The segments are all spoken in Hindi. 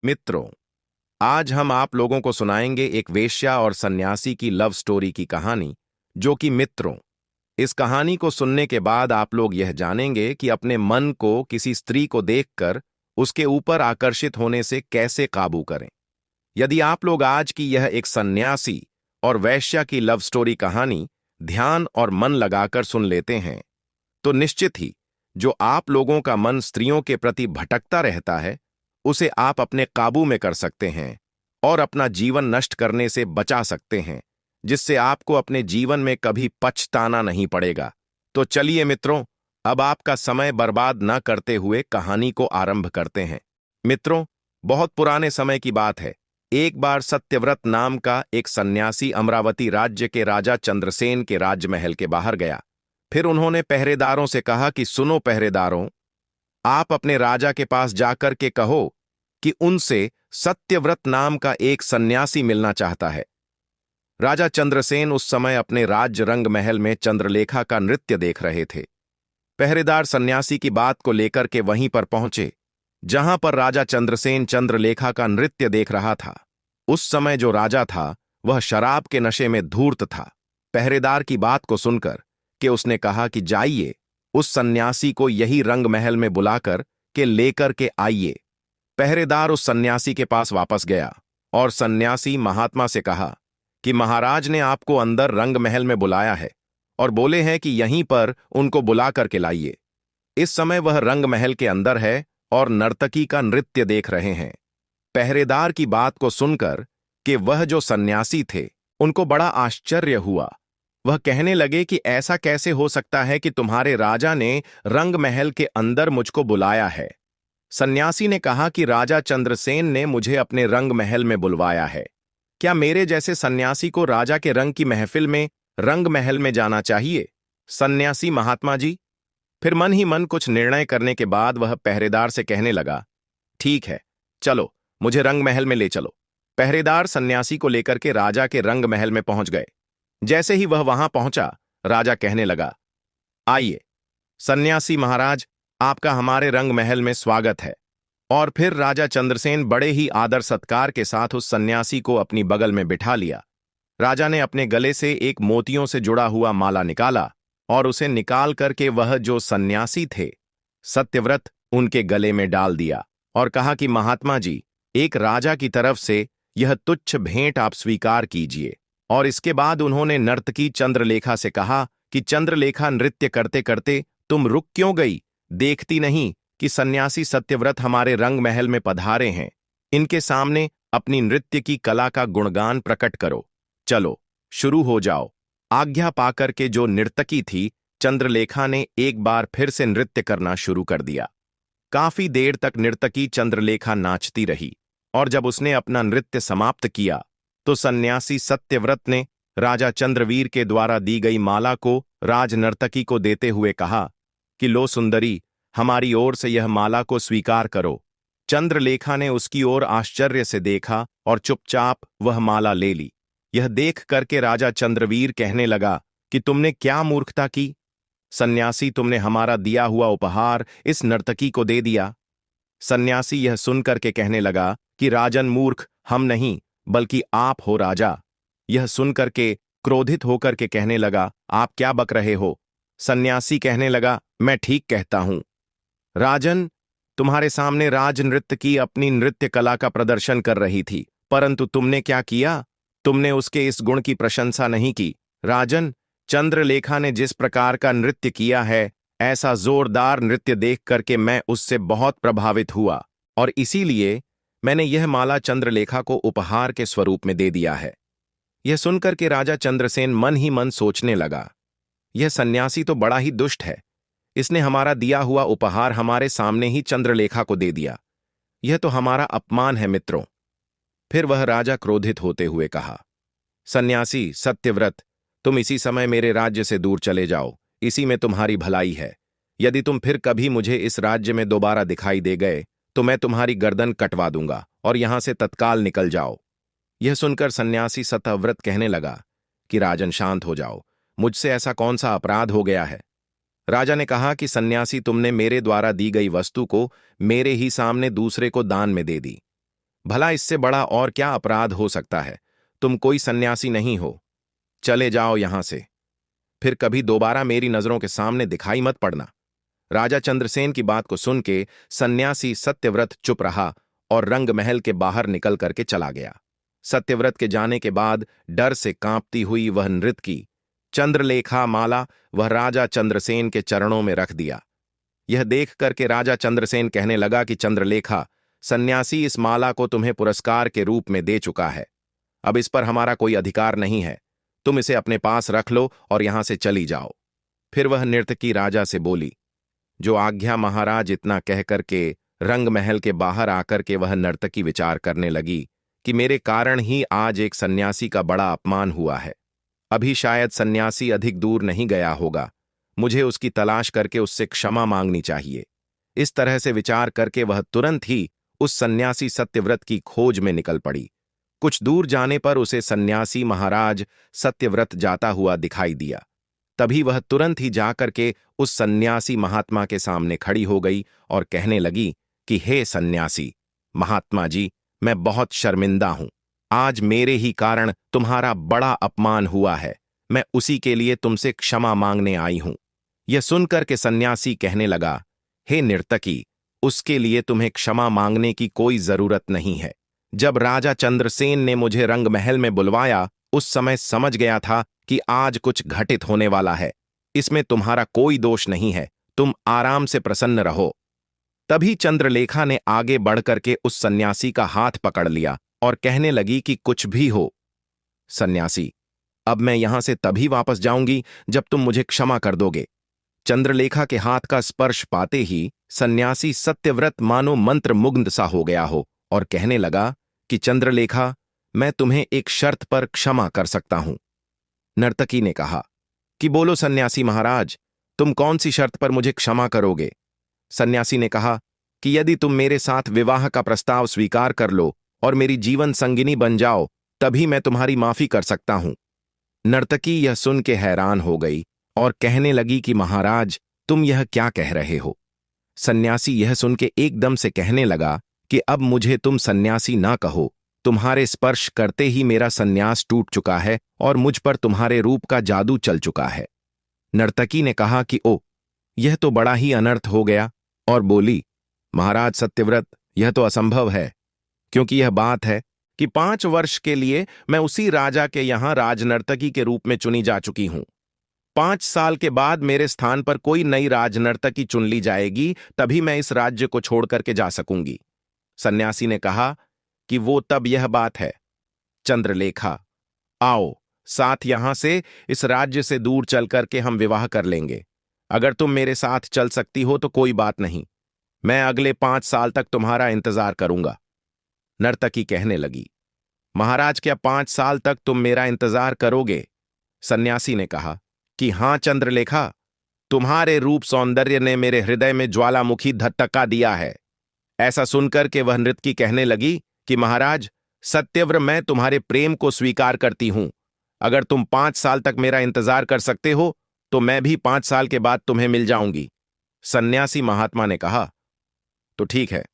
मित्रों, आज हम आप लोगों को सुनाएंगे एक वेश्या और सन्यासी की लव स्टोरी की कहानी, जो कि मित्रों, इस कहानी को सुनने के बाद आप लोग यह जानेंगे कि अपने मन को किसी स्त्री को देखकर उसके ऊपर आकर्षित होने से कैसे काबू करें। यदि आप लोग आज की यह एक सन्यासी और वैश्या की लव स्टोरी कहानी ध्यान और मन लगाकर सुन लेते हैं, तो निश्चित ही जो आप लोगों का मन स्त्रियों के प्रति भटकता रहता है, उसे आप अपने काबू में कर सकते हैं और अपना जीवन नष्ट करने से बचा सकते हैं, जिससे आपको अपने जीवन में कभी पछताना नहीं पड़ेगा। तो चलिए मित्रों, अब आपका समय बर्बाद न करते हुए कहानी को आरंभ करते हैं। मित्रों, बहुत पुराने समय की बात है। एक बार सत्यव्रत नाम का एक सन्यासी अमरावती राज्य के राजा चंद्रसेन के राजमहल के बाहर गया। फिर उन्होंने पहरेदारों से कहा कि सुनो पहरेदारों, आप अपने राजा के पास जाकर के कहो कि उनसे सत्यव्रत नाम का एक सन्यासी मिलना चाहता है। राजा चंद्रसेन उस समय अपने राज्य रंग महल में चंद्रलेखा का नृत्य देख रहे थे। पहरेदार सन्यासी की बात को लेकर के वहीं पर पहुंचे जहां पर राजा चंद्रसेन चंद्रलेखा का नृत्य देख रहा था। उस समय जो राजा था वह शराब के नशे में धूर्त था। पहरेदार की बात को सुनकर कि उसने कहा कि जाइए, उस सन्यासी को यही रंग महल में बुलाकर के लेकर के आइए। पहरेदार उस सन्यासी के पास वापस गया और सन्यासी महात्मा से कहा कि महाराज ने आपको अंदर रंग महल में बुलाया है और बोले हैं कि यहीं पर उनको बुला करके लाइए। इस समय वह रंग महल के अंदर है और नर्तकी का नृत्य देख रहे हैं। पहरेदार की बात को सुनकर कि वह जो सन्यासी थे, उनको बड़ा आश्चर्य हुआ। वह कहने लगे कि ऐसा कैसे हो सकता है कि तुम्हारे राजा ने रंग महल के अंदर मुझको बुलाया है। सन्यासी ने कहा कि राजा चंद्रसेन ने मुझे अपने रंग महल में बुलवाया है। क्या मेरे जैसे सन्यासी को राजा के रंग की महफिल में रंग महल में जाना चाहिए? सन्यासी महात्मा जी। फिर मन ही मन कुछ निर्णय करने के बाद वह पहरेदार से कहने लगा, ठीक है, चलो मुझे रंग महल में ले चलो। पहरेदार सन्यासी को लेकर के राजा के रंग महल में पहुंच गए। जैसे ही वह वहां पहुंचा, राजा कहने लगा, आइए सन्यासी महाराज, आपका हमारे रंग महल में स्वागत है। और फिर राजा चंद्रसेन बड़े ही आदर सत्कार के साथ उस सन्यासी को अपनी बगल में बिठा लिया। राजा ने अपने गले से एक मोतियों से जुड़ा हुआ माला निकाला और उसे निकाल करके वह जो सन्यासी थे सत्यव्रत, उनके गले में डाल दिया और कहा कि महात्मा जी, एक राजा की तरफ से यह तुच्छ भेंट आप स्वीकार कीजिए। और इसके बाद उन्होंने नर्तकी चंद्रलेखा से कहा कि चंद्रलेखा, नृत्य करते करते तुम रुक क्यों गई? देखती नहीं कि सन्यासी सत्यव्रत हमारे रंग महल में पधारे हैं। इनके सामने अपनी नृत्य की कला का गुणगान प्रकट करो। चलो शुरू हो जाओ। आज्ञा पाकर के जो नर्तकी थी चंद्रलेखा ने एक बार फिर से नृत्य करना शुरू कर दिया। काफी देर तक नर्तकी चंद्रलेखा नाचती रही और जब उसने अपना नृत्य समाप्त किया तो सन्यासी सत्यव्रत ने राजा चंद्रवीर के द्वारा दी गई माला को राज नर्तकी को देते हुए कहा कि लो सुंदरी, हमारी ओर से यह माला को स्वीकार करो। चंद्रलेखा ने उसकी ओर आश्चर्य से देखा और चुपचाप वह माला ले ली। यह देख करके राजा चंद्रवीर कहने लगा कि तुमने क्या मूर्खता की? सन्यासी, तुमने हमारा दिया हुआ उपहार इस नर्तकी को दे दिया। सन्यासी यह सुनकर के कहने लगा कि राजन, मूर्ख हम नहीं बल्कि आप हो राजा। यह सुनकर के क्रोधित होकर के कहने लगा, आप क्या बक रहे हो? सन्यासी कहने लगा, मैं ठीक कहता हूं। राजन, तुम्हारे सामने राज नृत्य की अपनी नृत्य कला का प्रदर्शन कर रही थी, परंतु तुमने क्या किया? तुमने उसके इस गुण की प्रशंसा नहीं की। राजन, चंद्रलेखा ने जिस प्रकार का नृत्य किया है, ऐसा जोरदार नृत्य देख करके मैं उससे बहुत प्रभावित हुआ और इसीलिए मैंने यह माला चंद्रलेखा को उपहार के स्वरूप में दे दिया है। यह सुनकर के राजा चंद्रसेन मन ही मन सोचने लगा, यह सन्यासी तो बड़ा ही दुष्ट है। इसने हमारा दिया हुआ उपहार हमारे सामने ही चंद्रलेखा को दे दिया। यह तो हमारा अपमान है मित्रों। फिर वह राजा क्रोधित होते हुए कहा, सन्यासी सत्यव्रत, तुम इसी समय मेरे राज्य से दूर चले जाओ, इसी में तुम्हारी भलाई है। यदि तुम फिर कभी मुझे इस राज्य में दोबारा दिखाई दे गए तो मैं तुम्हारी गर्दन कटवा दूंगा और यहां से तत्काल निकल जाओ। यह सुनकर सन्यासी सत्यव्रत कहने लगा कि राजन, शांत हो जाओ, मुझसे ऐसा कौन सा अपराध हो गया है? राजा ने कहा कि सन्यासी, तुमने मेरे द्वारा दी गई वस्तु को मेरे ही सामने दूसरे को दान में दे दी। भला इससे बड़ा और क्या अपराध हो सकता है? तुम कोई सन्यासी नहीं हो। चले जाओ यहां से। फिर कभी दोबारा मेरी नजरों के सामने दिखाई मत पड़ना। राजा चंद्रसेन की बात को सुन के सन्यासी सत्यव्रत चुप रहा और रंग महल के बाहर निकल करके चला गया। सत्यव्रत के जाने के बाद डर से कांपती हुई वह नृत्य की चंद्रलेखा माला वह राजा चंद्रसेन के चरणों में रख दिया। यह देख करके राजा चंद्रसेन कहने लगा कि चंद्रलेखा, सन्यासी इस माला को तुम्हें पुरस्कार के रूप में दे चुका है। अब इस पर हमारा कोई अधिकार नहीं है। तुम इसे अपने पास रख लो और यहां से चली जाओ। फिर वह नर्तकी राजा से बोली, जो आज्ञा महाराज। इतना कह करके रंग महल के बाहर आकर के वह नर्तकी विचार करने लगी कि मेरे कारण ही आज एक सन्यासी का बड़ा अपमान हुआ है। अभी शायद सन्यासी अधिक दूर नहीं गया होगा। मुझे उसकी तलाश करके उससे क्षमा मांगनी चाहिए। इस तरह से विचार करके वह तुरंत ही उस सन्यासी सत्यव्रत की खोज में निकल पड़ी। कुछ दूर जाने पर उसे सन्यासी महाराज सत्यव्रत जाता हुआ दिखाई दिया। तभी वह तुरंत ही जाकर के उस सन्यासी महात्मा के सामने खड़ी हो गई और कहने लगी कि हे सन्यासी महात्मा जी, मैं बहुत शर्मिंदा हूं। आज मेरे ही कारण तुम्हारा बड़ा अपमान हुआ है। मैं उसी के लिए तुमसे क्षमा मांगने आई हूं। यह सुनकर के सन्यासी कहने लगा, हे नर्तकी, उसके लिए तुम्हें क्षमा मांगने की कोई जरूरत नहीं है। जब राजा चंद्रसेन ने मुझे रंग महल में बुलवाया, उस समय समझ गया था कि आज कुछ घटित होने वाला है। इसमें तुम्हारा कोई दोष नहीं है। तुम आराम से प्रसन्न रहो। तभी चंद्रलेखा ने आगे बढ़कर के उस सन्यासी का हाथ पकड़ लिया और कहने लगी कि कुछ भी हो सन्यासी, अब मैं यहां से तभी वापस जाऊंगी जब तुम मुझे क्षमा कर दोगे। चंद्रलेखा के हाथ का स्पर्श पाते ही सन्यासी सत्यव्रत मानो मंत्रमुग्ध सा हो गया हो और कहने लगा कि चंद्रलेखा, मैं तुम्हें एक शर्त पर क्षमा कर सकता हूं। नर्तकी ने कहा कि बोलो सन्यासी महाराज, तुम कौन सी शर्त पर मुझे क्षमा करोगे? सन्यासी ने कहा कि यदि तुम मेरे साथ विवाह का प्रस्ताव स्वीकार कर लो और मेरी जीवन संगिनी बन जाओ, तभी मैं तुम्हारी माफी कर सकता हूं। नर्तकी यह सुन के हैरान हो गई और कहने लगी कि महाराज, तुम यह क्या कह रहे हो? सन्यासी यह सुन के एकदम से कहने लगा कि अब मुझे तुम सन्यासी ना कहो। तुम्हारे स्पर्श करते ही मेरा सन्यास टूट चुका है और मुझ पर तुम्हारे रूप का जादू चल चुका है। नर्तकी ने कहा कि ओ, यह तो बड़ा ही अनर्थ हो गया और बोली, महाराज सत्यव्रत, यह तो असंभव है, क्योंकि यह बात है कि 5 वर्ष के लिए मैं उसी राजा के यहां राजनर्तकी के रूप में चुनी जा चुकी हूं। 5 साल के बाद मेरे स्थान पर कोई नई राजनर्तकी चुन ली जाएगी, तभी मैं इस राज्य को छोड़ करके जा सकूंगी। सन्यासी ने कहा कि वो तब यह बात है। चंद्रलेखा, आओ साथ यहां से इस राज्य से दूर चल करके हम विवाह कर लेंगे। अगर तुम मेरे साथ चल सकती हो तो कोई बात नहीं, मैं अगले 5 साल तक तुम्हारा इंतजार करूंगा। नर्तकी कहने लगी, महाराज, क्या 5 साल तक तुम मेरा इंतजार करोगे? सन्यासी ने कहा कि हां चंद्रलेखा, तुम्हारे रूप सौंदर्य ने मेरे हृदय में ज्वालामुखी धधका दिया है। ऐसा सुनकर के वह नृतकी कहने लगी कि महाराज सत्यव्र, मैं तुम्हारे प्रेम को स्वीकार करती हूं। अगर तुम 5 साल तक मेरा इंतजार कर सकते हो तो मैं भी 5 साल के बाद तुम्हें मिल जाऊंगी। सन्यासी महात्मा ने कहा, तो ठीक है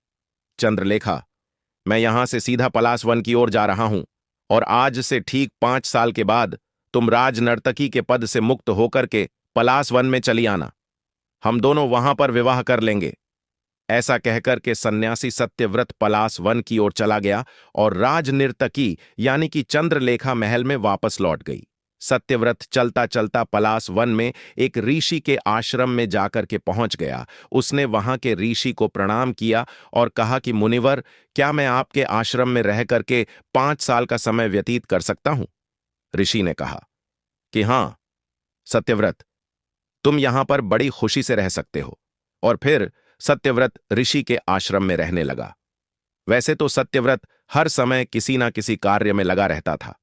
चंद्रलेखा, मैं यहां से सीधा पलाश वन की ओर जा रहा हूं और आज से ठीक 5 साल के बाद तुम राज नर्तकी के पद से मुक्त होकर के पलाश वन में चली आना। हम दोनों वहां पर विवाह कर लेंगे। ऐसा कहकर के सन्यासी सत्यव्रत पलाश वन की ओर चला गया और राज नर्तकी यानी कि चंद्रलेखा महल में वापस लौट गई। सत्यव्रत चलता चलता पलाश वन में एक ऋषि के आश्रम में जाकर के पहुंच गया। उसने वहां के ऋषि को प्रणाम किया और कहा कि मुनिवर, क्या मैं आपके आश्रम में रह करके 5 साल का समय व्यतीत कर सकता हूं? ऋषि ने कहा कि हां सत्यव्रत, तुम यहां पर बड़ी खुशी से रह सकते हो। और फिर सत्यव्रत ऋषि के आश्रम में रहने लगा। वैसे तो सत्यव्रत हर समय किसी ना किसी कार्य में लगा रहता था,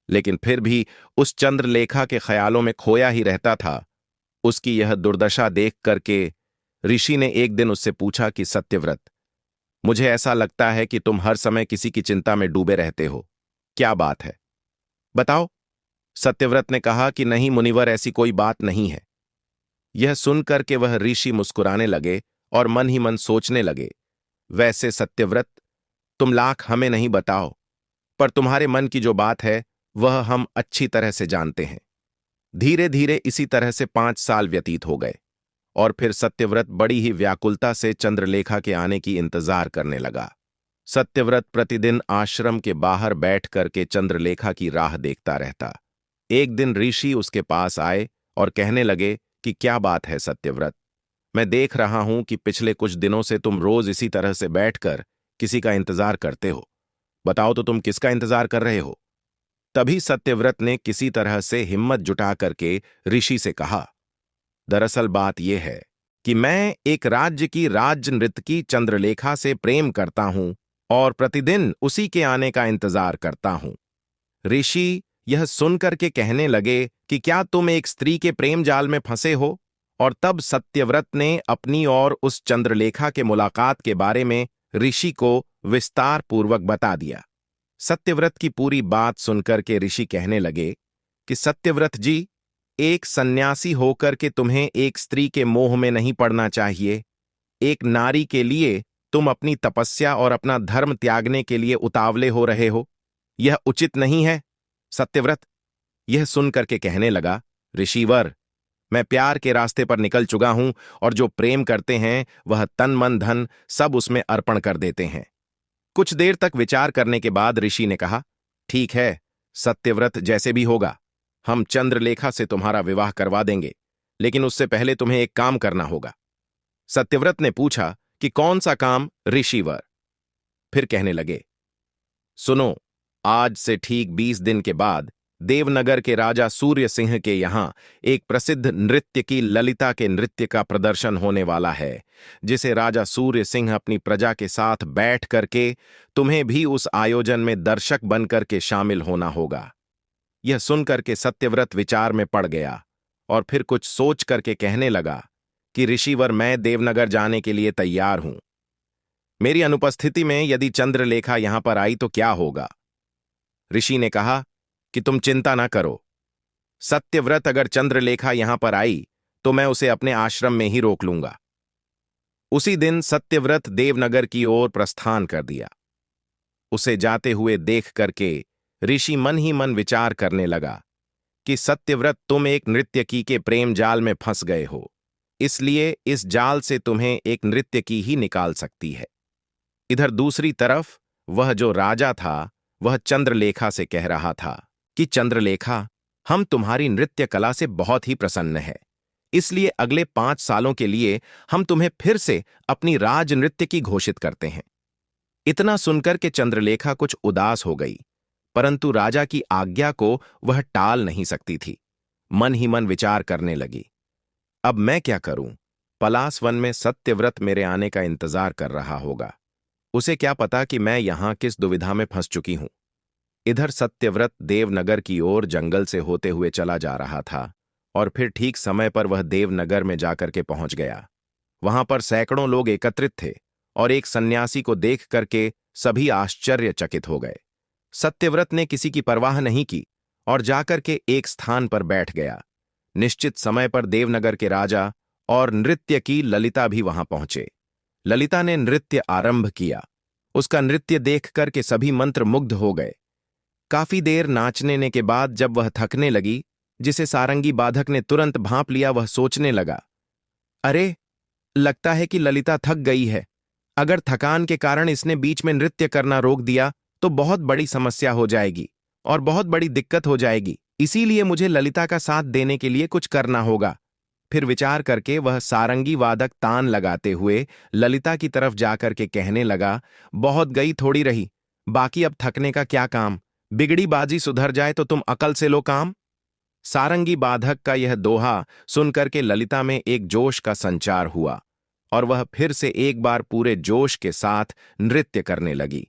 लेकिन फिर भी उस चंद्रलेखा के ख्यालों में खोया ही रहता था। उसकी यह दुर्दशा देख करके ऋषि ने एक दिन उससे पूछा कि सत्यव्रत, मुझे ऐसा लगता है कि तुम हर समय किसी की चिंता में डूबे रहते हो। क्या बात है, बताओ। सत्यव्रत ने कहा कि नहीं मुनिवर, ऐसी कोई बात नहीं है। यह सुनकर के वह ऋषि मुस्कुराने लगे और मन ही मन सोचने लगे, वैसे सत्यव्रत, तुम लाख हमें नहीं बताओ, पर तुम्हारे मन की जो बात है वह हम अच्छी तरह से जानते हैं। धीरे धीरे इसी तरह से 5 साल व्यतीत हो गए और फिर सत्यव्रत बड़ी ही व्याकुलता से चंद्रलेखा के आने की इंतजार करने लगा। सत्यव्रत प्रतिदिन आश्रम के बाहर बैठ करके चंद्रलेखा की राह देखता रहता। एक दिन ऋषि उसके पास आए और कहने लगे कि क्या बात है सत्यव्रत, मैं देख रहा हूं कि पिछले कुछ दिनों से तुम रोज इसी तरह से बैठकर किसी का इंतजार करते हो। बताओ तो तुम किसका इंतजार कर रहे हो? तभी सत्यव्रत ने किसी तरह से हिम्मत जुटा करके ऋषि से कहा, दरअसल बात यह है कि मैं एक राज्य की राज्य नर्तकी चंद्रलेखा से प्रेम करता हूं और प्रतिदिन उसी के आने का इंतजार करता हूं। ऋषि यह सुनकर के कहने लगे कि क्या तुम एक स्त्री के प्रेम जाल में फंसे हो? और तब सत्यव्रत ने अपनी और उस चंद्रलेखा के मुलाकात के बारे में ऋषि को विस्तार पूर्वक बता दिया। सत्यव्रत की पूरी बात सुनकर के ऋषि कहने लगे कि सत्यव्रत जी, एक सन्यासी होकर के तुम्हें एक स्त्री के मोह में नहीं पड़ना चाहिए। एक नारी के लिए तुम अपनी तपस्या और अपना धर्म त्यागने के लिए उतावले हो रहे हो, यह उचित नहीं है। सत्यव्रत यह सुनकर के कहने लगा, ऋषिवर, मैं प्यार के रास्ते पर निकल चुका हूं और जो प्रेम करते हैं वह तन मन धन सब उसमें अर्पण कर देते हैं। कुछ देर तक विचार करने के बाद ऋषि ने कहा, ठीक है सत्यव्रत, जैसे भी होगा हम चंद्रलेखा से तुम्हारा विवाह करवा देंगे, लेकिन उससे पहले तुम्हें एक काम करना होगा। सत्यव्रत ने पूछा कि कौन सा काम ऋषिवर? फिर कहने लगे, सुनो, आज से ठीक 20 दिन के बाद देवनगर के राजा सूर्य सिंह के यहां एक प्रसिद्ध नृत्य की ललिता के नृत्य का प्रदर्शन होने वाला है, जिसे राजा सूर्य सिंह अपनी प्रजा के साथ बैठ करके तुम्हें भी उस आयोजन में दर्शक बनकर के शामिल होना होगा। यह सुनकर के सत्यव्रत विचार में पड़ गया और फिर कुछ सोच करके कहने लगा कि ऋषिवर, मैं देवनगर जाने के लिए तैयार हूं। मेरी अनुपस्थिति में यदि चंद्रलेखा यहां पर आई तो क्या होगा? ऋषि ने कहा कि तुम चिंता ना करो सत्यव्रत, अगर चंद्रलेखा यहां पर आई तो मैं उसे अपने आश्रम में ही रोक लूंगा। उसी दिन सत्यव्रत देवनगर की ओर प्रस्थान कर दिया। उसे जाते हुए देख करके ऋषि मन ही मन विचार करने लगा कि सत्यव्रत, तुम एक नृत्यकी के प्रेम जाल में फंस गए हो, इसलिए इस जाल से तुम्हें एक नृत्यकी ही निकाल सकती है। इधर दूसरी तरफ वह जो राजा था वह चंद्रलेखा से कह रहा था कि चंद्रलेखा, हम तुम्हारी नृत्य कला से बहुत ही प्रसन्न है, इसलिए अगले 5 सालों के लिए हम तुम्हें फिर से अपनी राज नृत्य की घोषित करते हैं। इतना सुनकर के चंद्रलेखा कुछ उदास हो गई, परंतु राजा की आज्ञा को वह टाल नहीं सकती थी। मन ही मन विचार करने लगी, अब मैं क्या करूं? पलासवन में सत्यव्रत मेरे आने का इंतजार कर रहा होगा, उसे क्या पता कि मैं यहां किस दुविधा में फंस चुकी हूं। इधर सत्यव्रत देवनगर की ओर जंगल से होते हुए चला जा रहा था और फिर ठीक समय पर वह देवनगर में जाकर के पहुंच गया। वहां पर सैकड़ों लोग एकत्रित थे और एक सन्यासी को देख करके सभी आश्चर्यचकित हो गए। सत्यव्रत ने किसी की परवाह नहीं की और जाकर के एक स्थान पर बैठ गया। निश्चित समय पर देवनगर के राजा और नृत्य की ललिता भी वहां पहुंचे। ललिता ने नृत्य आरंभ किया। उसका नृत्य देख करके सभी मंत्रमुग्ध हो गए। काफी देर नाचने के बाद जब वह थकने लगी, जिसे सारंगी बाधक ने तुरंत भांप लिया, वह सोचने लगा, अरे, लगता है कि ललिता थक गई है। अगर थकान के कारण इसने बीच में नृत्य करना रोक दिया तो बहुत बड़ी समस्या हो जाएगी और बहुत बड़ी दिक्कत हो जाएगी, इसीलिए मुझे ललिता का साथ देने के लिए कुछ करना होगा। फिर विचार करके वह सारंगी वादक तान लगाते हुए ललिता की तरफ जाकर के कहने लगा, बहुत गई थोड़ी रही, बाकी अब थकने का क्या काम, बिगड़ी बाजी सुधर जाए तो तुम अकल से लो काम। सारंगी बाधक का यह दोहा सुनकर के ललिता में एक जोश का संचार हुआ और वह फिर से एक बार पूरे जोश के साथ नृत्य करने लगी।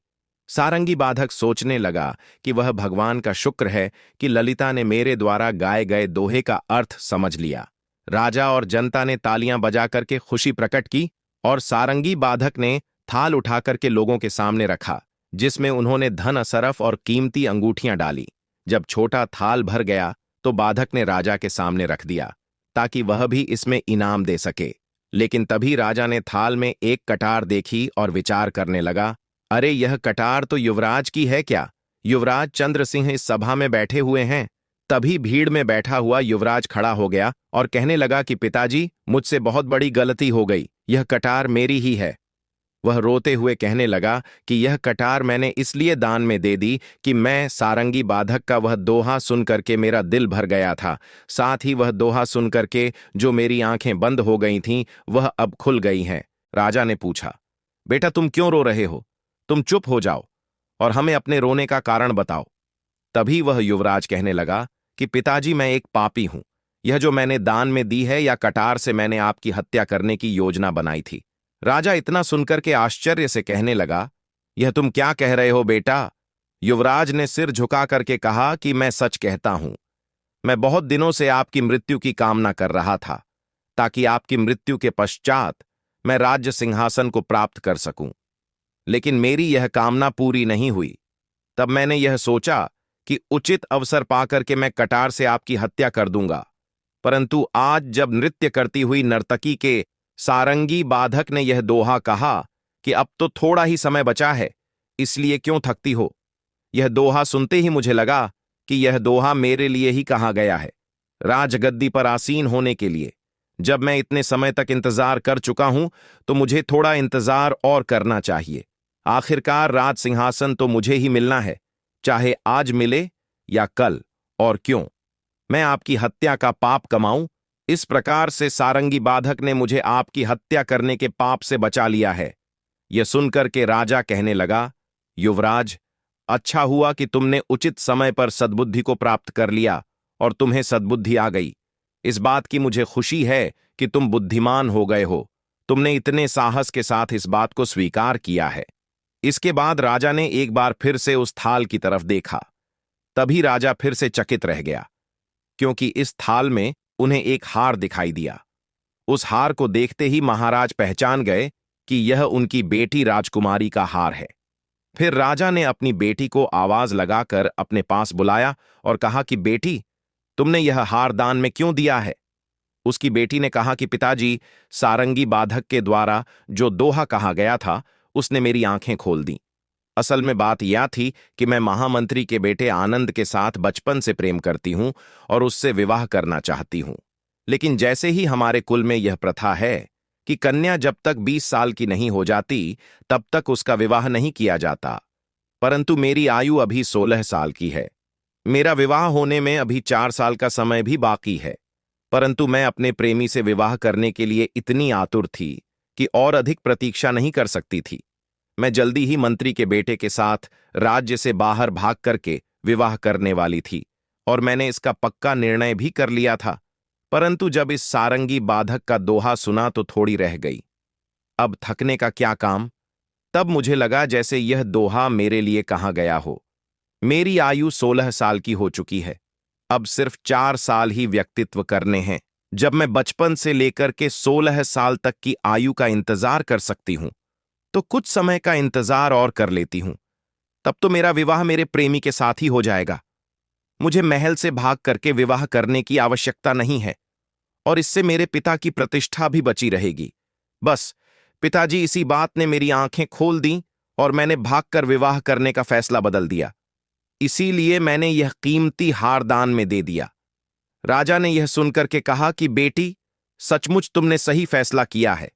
सारंगी बाधक सोचने लगा कि वह भगवान का शुक्र है कि ललिता ने मेरे द्वारा गाए गए दोहे का अर्थ समझ लिया। राजा और जनता ने तालियां बजा करके खुशी प्रकट की और सारंगी बाधक ने थाल उठा करके लोगों के सामने रखा, जिसमें उन्होंने धन असरफ और कीमती अंगूठियां डाली। जब छोटा थाल भर गया तो बाधक ने राजा के सामने रख दिया ताकि वह भी इसमें इनाम दे सके। लेकिन तभी राजा ने थाल में एक कटार देखी और विचार करने लगा, अरे यह कटार तो युवराज की है क्या? युवराज चंद्र सिंह इस सभा में बैठे हुए हैं। तभी भीड़ में बैठा हुआ युवराज खड़ा हो गया और कहने लगा कि पिताजी, मुझसे बहुत बड़ी गलती हो गई, यह कटार मेरी ही है। वह रोते हुए कहने लगा कि यह कटार मैंने इसलिए दान में दे दी कि मैं सारंगी बाधक का वह दोहा सुन करके मेरा दिल भर गया था। साथ ही वह दोहा सुन करके जो मेरी आंखें बंद हो गई थीं वह अब खुल गई हैं। राजा ने पूछा, बेटा तुम क्यों रो रहे हो? तुम चुप हो जाओ और हमें अपने रोने का कारण बताओ। तभी वह युवराज कहने लगा कि पिताजी, मैं एक पापी हूं। यह जो मैंने दान में दी है या कटार से मैंने आपकी हत्या करने की योजना बनाई थी। राजा इतना सुनकर के आश्चर्य से कहने लगा, यह तुम क्या कह रहे हो बेटा? युवराज ने सिर झुका करके कहा कि मैं सच कहता हूं। मैं बहुत दिनों से आपकी मृत्यु की कामना कर रहा था ताकि आपकी मृत्यु के पश्चात मैं राज्य सिंहासन को प्राप्त कर सकूं। लेकिन मेरी यह कामना पूरी नहीं हुई। तब मैंने यह सोचा कि उचित अवसर पाकर के मैं कटार से आपकी हत्या कर दूंगा। परंतु आज जब नृत्य करती हुई नर्तकी के सारंगी बाधक ने यह दोहा कहा कि अब तो थोड़ा ही समय बचा है, इसलिए क्यों थकती हो, यह दोहा सुनते ही मुझे लगा कि यह दोहा मेरे लिए ही कहा गया है, राजगद्दी पर आसीन होने के लिए। जब मैं इतने समय तक इंतजार कर चुका हूं तो मुझे थोड़ा इंतजार और करना चाहिए। आखिरकार राज सिंहासन तो मुझे ही मिलना है, चाहे आज मिले या कल। और क्यों मैं आपकी हत्या का पाप कमाऊं? इस प्रकार से सारंगी बाधक ने मुझे आपकी हत्या करने के पाप से बचा लिया है। यह सुनकर के राजा कहने लगा, युवराज, अच्छा हुआ कि तुमने उचित समय पर सद्बुद्धि को प्राप्त कर लिया और तुम्हें सद्बुद्धि आ गई। इस बात की मुझे खुशी है कि तुम बुद्धिमान हो गए हो। तुमने इतने साहस के साथ इस बात को स्वीकार किया है। इसके बाद राजा ने एक बार फिर से उस थाल की तरफ देखा। तभी राजा फिर से चकित रह गया, क्योंकि इस थाल में उन्हें एक हार दिखाई दिया। उस हार को देखते ही महाराज पहचान गए कि यह उनकी बेटी राजकुमारी का हार है। फिर राजा ने अपनी बेटी को आवाज लगाकर अपने पास बुलाया और कहा कि बेटी, तुमने यह हार दान में क्यों दिया है? उसकी बेटी ने कहा कि पिताजी, सारंगी बाधक के द्वारा जो दोहा कहा गया था उसने मेरी आंखें खोल दी। असल में बात यह थी कि मैं महामंत्री के बेटे आनंद के साथ बचपन से प्रेम करती हूं और उससे विवाह करना चाहती हूं। लेकिन जैसे ही हमारे कुल में यह प्रथा है कि कन्या जब तक 20 साल की नहीं हो जाती तब तक उसका विवाह नहीं किया जाता, परंतु मेरी आयु अभी 16 साल की है। मेरा विवाह होने में अभी 4 साल का समय भी बाकी है, परंतु मैं अपने प्रेमी से विवाह करने के लिए इतनी आतुर थी कि और अधिक प्रतीक्षा नहीं कर सकती थी। मैं जल्दी ही मंत्री के बेटे के साथ राज्य से बाहर भाग करके विवाह करने वाली थी और मैंने इसका पक्का निर्णय भी कर लिया था। परंतु जब इस सारंगी बाधक का दोहा सुना तो थोड़ी रह गई। अब थकने का क्या काम? तब मुझे लगा जैसे यह दोहा मेरे लिए कहा गया हो। मेरी आयु 16 साल की हो चुकी है। अब सिर्फ 4 साल ही व्यक्तित्व करने हैं। जब मैं बचपन से लेकर के 16 साल तक की आयु का इंतजार कर सकती हूं तो कुछ समय का इंतजार और कर लेती हूं। तब तो मेरा विवाह मेरे प्रेमी के साथ ही हो जाएगा। मुझे महल से भाग करके विवाह करने की आवश्यकता नहीं है और इससे मेरे पिता की प्रतिष्ठा भी बची रहेगी। बस पिताजी, इसी बात ने मेरी आंखें खोल दी और मैंने भागकर विवाह करने का फैसला बदल दिया। इसीलिए मैंने यह कीमती हार दान में दे दिया। राजा ने यह सुनकर के कहा कि बेटी, सचमुच तुमने सही फैसला किया है।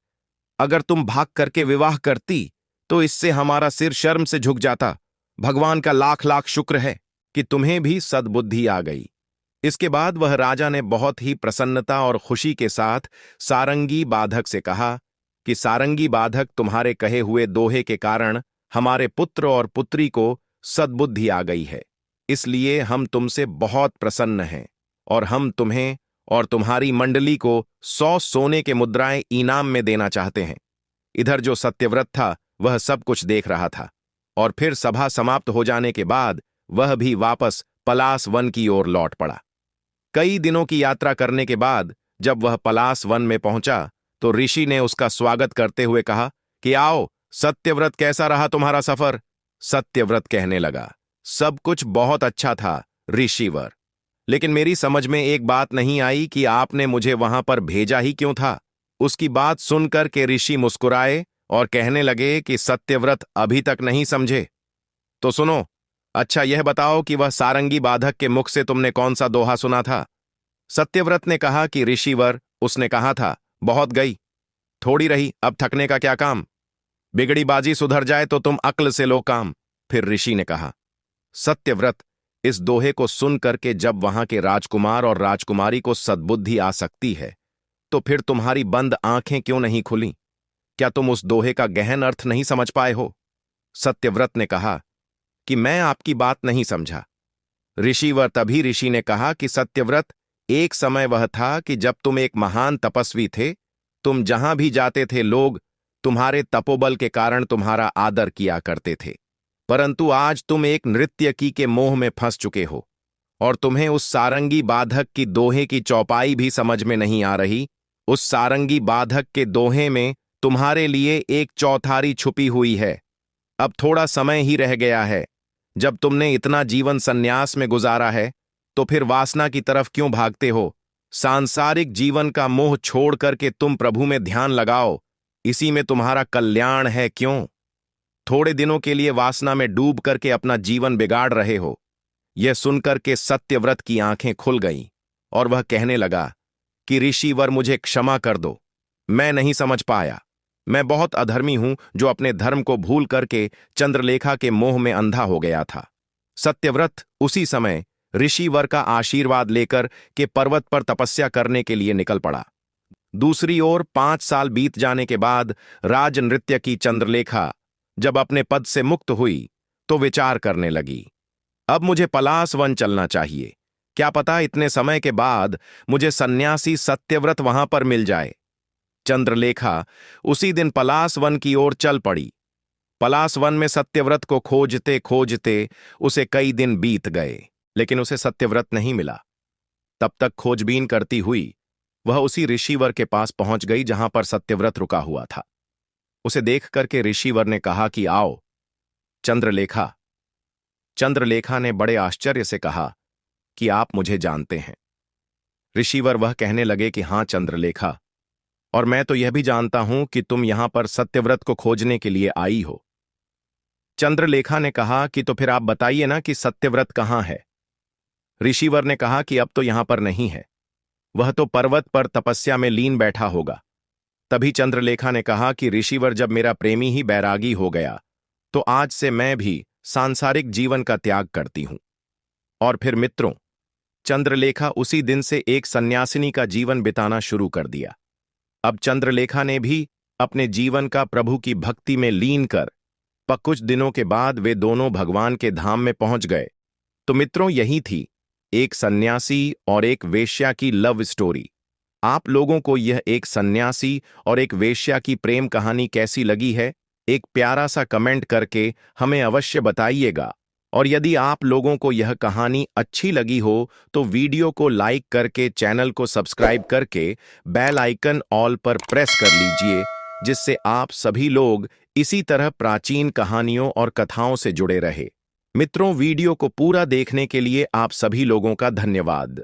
अगर तुम भाग करके विवाह करती तो इससे हमारा सिर शर्म से झुक जाता। भगवान का लाख लाख शुक्र है कि तुम्हें भी सद्बुद्धि आ गई। इसके बाद वह राजा ने बहुत ही प्रसन्नता और खुशी के साथ सारंगी बाधक से कहा कि सारंगी बाधक, तुम्हारे कहे हुए दोहे के कारण हमारे पुत्र और पुत्री को सद्बुद्धि आ गई है, इसलिए हम तुमसे बहुत प्रसन्न हैं और हम तुम्हें और तुम्हारी मंडली को 100 सोने के मुद्राएं इनाम में देना चाहते हैं। इधर जो सत्यव्रत था वह सब कुछ देख रहा था और फिर सभा समाप्त हो जाने के बाद वह भी वापस पलास वन की ओर लौट पड़ा। कई दिनों की यात्रा करने के बाद जब वह पलास वन में पहुंचा तो ऋषि ने उसका स्वागत करते हुए कहा कि आओ, सत्यव्रत, कैसा रहा तुम्हारा सफर? सत्यव्रत कहने लगा, सब कुछ बहुत अच्छा था ऋषिवर, लेकिन मेरी समझ में एक बात नहीं आई कि आपने मुझे वहां पर भेजा ही क्यों था। उसकी बात सुनकर के ऋषि मुस्कुराए और कहने लगे कि सत्यव्रत अभी तक नहीं समझे। तो सुनो, अच्छा यह बताओ कि वह सारंगी बाधक के मुख से तुमने कौन सा दोहा सुना था? सत्यव्रत ने कहा कि ऋषिवर, उसने कहा था, बहुत गई, थोड़ी रही, अब थकने का क्या काम, बिगड़ी बाजी सुधर जाए तो तुम अक्ल से लो काम। फिर ऋषि ने कहा, सत्यव्रत, इस दोहे को सुन करके जब वहां के राजकुमार और राजकुमारी को सद्बुद्धि आ सकती है, तो फिर तुम्हारी बंद आंखें क्यों नहीं खुली? क्या तुम उस दोहे का गहन अर्थ नहीं समझ पाए हो? सत्यव्रत ने कहा कि मैं आपकी बात नहीं समझा। ऋषिवर, तभी ऋषि ने कहा कि सत्यव्रत, एक समय वह था कि जब तुम एक महान तपस्वी थे, तुम जहां भी जाते थे लोग तुम्हारे तपोबल के कारण तुम्हारा आदर किया करते थे। परंतु आज तुम एक नृत्यकी के मोह में फंस चुके हो और तुम्हें उस सारंगी बाधक की दोहे की चौपाई भी समझ में नहीं आ रही। उस सारंगी बाधक के दोहे में तुम्हारे लिए एक चौथारी छुपी हुई है। अब थोड़ा समय ही रह गया है। जब तुमने इतना जीवन संन्यास में गुजारा है, तो फिर वासना की तरफ क्यों भागते हो? सांसारिक जीवन का मोह छोड़ करके तुम प्रभु में ध्यान लगाओ, इसी में तुम्हारा कल्याण है। क्यों थोड़े दिनों के लिए वासना में डूब करके अपना जीवन बिगाड़ रहे हो? यह सुनकर के सत्यव्रत की आंखें खुल गईं और वह कहने लगा कि ऋषिवर, मुझे क्षमा कर दो, मैं नहीं समझ पाया। मैं बहुत अधर्मी हूं जो अपने धर्म को भूल करके चंद्रलेखा के मोह में अंधा हो गया था। सत्यव्रत उसी समय ऋषिवर का आशीर्वाद लेकर के पर्वत पर तपस्या करने के लिए निकल पड़ा। दूसरी ओर 5 साल बीत जाने के बाद राज नृत्य की चंद्रलेखा जब अपने पद से मुक्त हुई तो विचार करने लगी, अब मुझे पलाश वन चलना चाहिए। क्या पता इतने समय के बाद मुझे सन्यासी सत्यव्रत वहां पर मिल जाए। चंद्रलेखा उसी दिन पलाश वन की ओर चल पड़ी। पलाश वन में सत्यव्रत को खोजते खोजते उसे कई दिन बीत गए, लेकिन उसे सत्यव्रत नहीं मिला। तब तक खोजबीन करती हुई वह उसी ऋषिवर के पास पहुंच गई जहां पर सत्यव्रत रुका हुआ था। उसे देख करके ऋषिवर ने कहा कि आओ चंद्रलेखा। चंद्रलेखा ने बड़े आश्चर्य से कहा कि आप मुझे जानते हैं। ऋषिवर वह कहने लगे कि हां चंद्रलेखा, और मैं तो यह भी जानता हूं कि तुम यहां पर सत्यव्रत को खोजने के लिए आई हो। चंद्रलेखा ने कहा कि तो फिर आप बताइए ना कि सत्यव्रत कहां है। ऋषिवर ने कहा कि अब तो यहां पर नहीं है, वह तो पर्वत पर तपस्या में लीन बैठा होगा। तभी चंद्रलेखा ने कहा कि ऋषिवर, जब मेरा प्रेमी ही बैरागी हो गया तो आज से मैं भी सांसारिक जीवन का त्याग करती हूं। और फिर मित्रों, चंद्रलेखा उसी दिन से एक सन्यासिनी का जीवन बिताना शुरू कर दिया। अब चंद्रलेखा ने भी अपने जीवन का प्रभु की भक्ति में लीन कर कुछ दिनों के बाद वे दोनों भगवान के धाम में पहुंच गए। तो मित्रों, यही थी एक सन्यासी और एक वेश्या की लव स्टोरी। आप लोगों को यह एक सन्यासी और एक वेश्या की प्रेम कहानी कैसी लगी है? एक प्यारा सा कमेंट करके हमें अवश्य बताइएगा। और यदि आप लोगों को यह कहानी अच्छी लगी हो तो वीडियो को लाइक करके चैनल को सब्सक्राइब करके बेल आइकन ऑल पर प्रेस कर लीजिए, जिससे आप सभी लोग इसी तरह प्राचीन कहानियों और कथाओं से जुड़े रहे। मित्रों, वीडियो को पूरा देखने के लिए आप सभी लोगों का धन्यवाद।